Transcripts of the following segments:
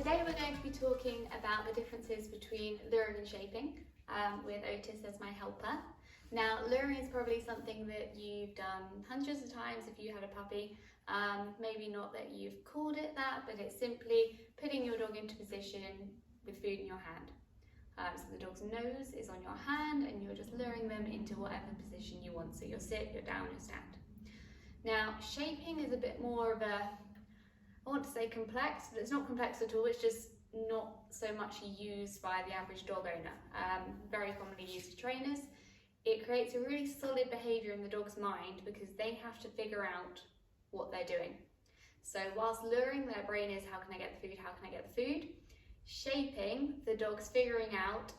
today we're going to be talking about the differences between luring and shaping with Otis as my helper. Now, luring is probably something that you've done hundreds of times if you had a puppy. Maybe not that you've called it that, but it's simply putting your dog into position with food in your hand. So the dog's nose is on your hand and you're just luring them into whatever position you want. So you'll sit, you're down, you'll stand. Now, shaping is a bit more of a, I want to say complex, but it's not complex at all. It's just not so much used by the average dog owner. Very commonly used to trainers. It creates a really solid behaviour in the dog's mind because they have to figure out what they're doing. So whilst luring, their brain is, how can I get the food, how can I get the food? Shaping, the dog's figuring out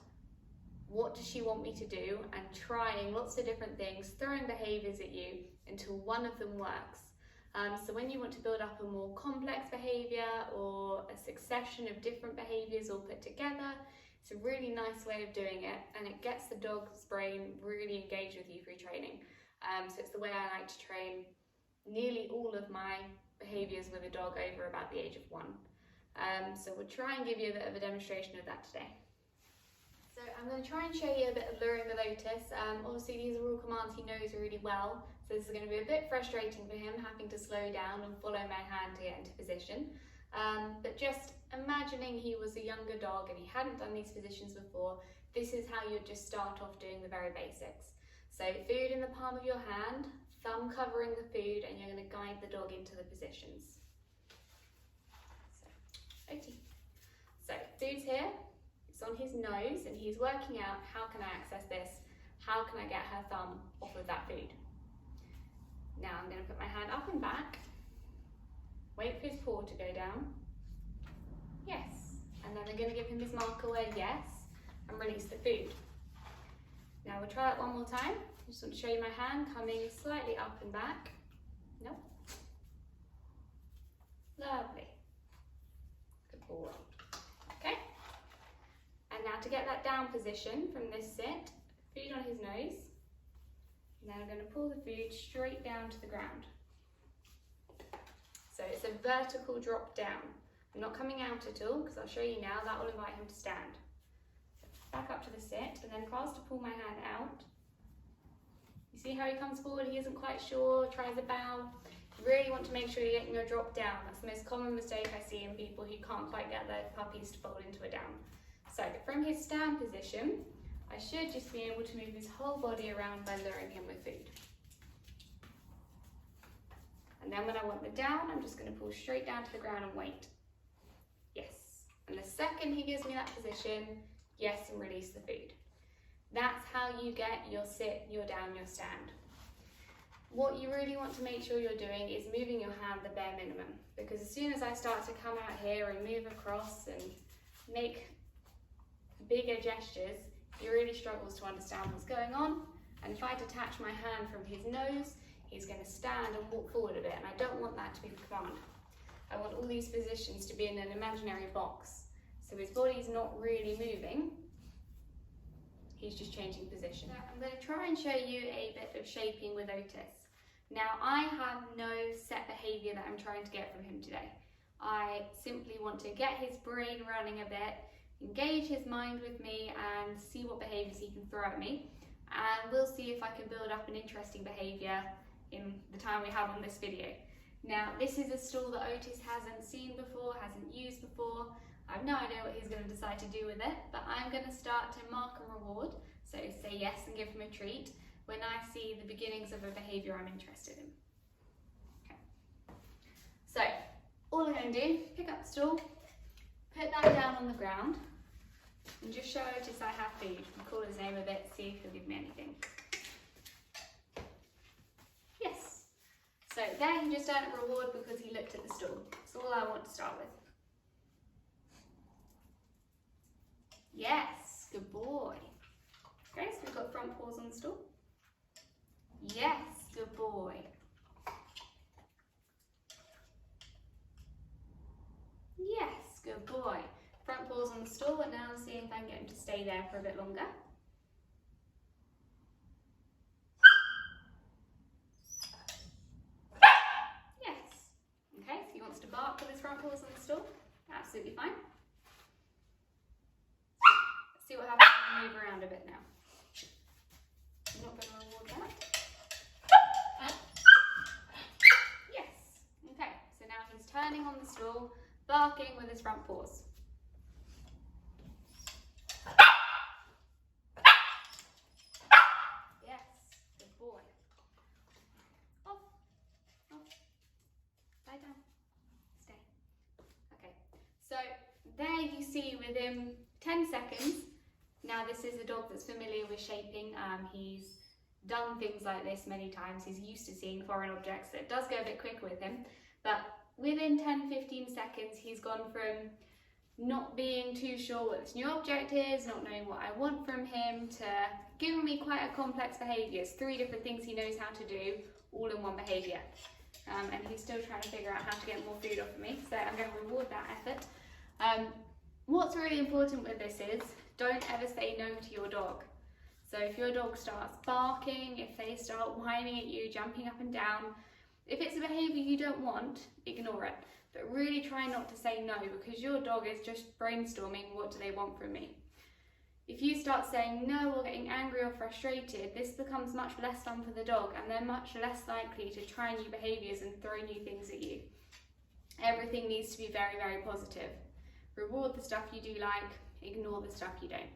what does she want me to do and trying lots of different things, throwing behaviours at you until one of them works. So when you want to build up a more complex behaviour or a succession of different behaviours all put together, it's a really nice way of doing it, and it gets the dog's brain really engaged with you through training. So it's the way I like to train nearly all of my behaviours with a dog over about the age of 1. So we'll try and give you a bit of a demonstration of that today. So I'm going to try and show you a bit of luring with Otis. Obviously these are all commands he knows really well, so this is going to be a bit frustrating for him, having to slow down and follow my hand to get into position. But just imagining he was a younger dog and he hadn't done these positions before, this is how you'd just start off doing the very basics. So food in the palm of your hand, thumb covering the food, and you're going to guide the dog into the positions. So food's here, it's on his nose, and he's working out, how can I access this? How can I get her thumb off of that food? Now I'm going to put my hand up and back, wait for his paw to go down, yes, and then I'm going to give him his marker word yes, and release the food. Now we'll try it one more time. I just want to show you my hand coming slightly up and back. Nope. Lovely. Good boy. Okay. And now to get that down position from this sit, food on his nose. Now I'm going to pull the food straight down to the ground. So it's a vertical drop down. I'm not coming out at all because I'll show you now, that will invite him to stand. So back up to the sit, and then if I was to pull my hand out, you see how he comes forward, he isn't quite sure, tries a bow. You really want to make sure you're getting your drop down. That's the most common mistake I see in people who can't quite get their puppies to fold into a down. So from his stand position, I should just be able to move his whole body around by luring him with food. And then when I want the down, I'm just going to pull straight down to the ground and wait. Yes. And the second he gives me that position, yes, and release the food. That's how you get your sit, your down, your stand. What you really want to make sure you're doing is moving your hand the bare minimum, because as soon as I start to come out here and move across and make bigger gestures, he really struggles to understand what's going on. And if I detach my hand from his nose, he's going to stand and walk forward a bit, and I don't want that to be the command. I want all these positions to be in an imaginary box, so his body's not really moving, he's just changing position. Now, I'm going to try and show you a bit of shaping with Otis. Now, I have no set behaviour that I'm trying to get from him today. I simply want to get his brain running a bit, engage his mind with me, and see what behaviours he can throw at me. And we'll see if I can build up an interesting behaviour in the time we have on this video. Now, this is a stool that Otis hasn't seen before, hasn't used before. I have no idea what he's going to decide to do with it, but I'm going to start to mark and reward, so say yes and give him a treat, when I see the beginnings of a behaviour I'm interested in. Okay. So, all I'm going to do, pick up the stool, put that down on the ground, and just show Otis I have food, and call his name a bit, see if he'll give me anything. Yes. So there he just earned a reward because he looked at the stool. That's all I want to start with. Yes, good boy. Okay, so we've got front paws on the stool. Yes, good boy. Yes, good boy. Front paws on the stool, and now I'll see if I can get him to stay there for a bit longer. Yes. Okay, so he wants to bark with his front paws on the stool. Absolutely fine. of it now. I'm not going to reward that. Yes. Okay, so now he's turning on the stool, barking with his front paws. Yes, good boy. Off. Lie down. Stay. Okay, so there you see within 10 seconds, now this is a dog that's familiar with shaping. He's done things like this many times. He's used to seeing foreign objects, so it does go a bit quicker with him. But within 10-15 seconds, he's gone from not being too sure what this new object is, not knowing what I want from him, to giving me quite a complex behaviour. It's 3 different things he knows how to do, all in one behaviour. And he's still trying to figure out how to get more food off of me, so I'm going to reward that effort. What's really important with this is, don't ever say no to your dog. So if your dog starts barking, if they start whining at you, jumping up and down, if it's a behaviour you don't want, ignore it. But really try not to say no, because your dog is just brainstorming, what do they want from me? If you start saying no or getting angry or frustrated, this becomes much less fun for the dog, and they're much less likely to try new behaviours and throw new things at you. Everything needs to be very, very positive. Reward the stuff you do like, ignore the stuff you don't.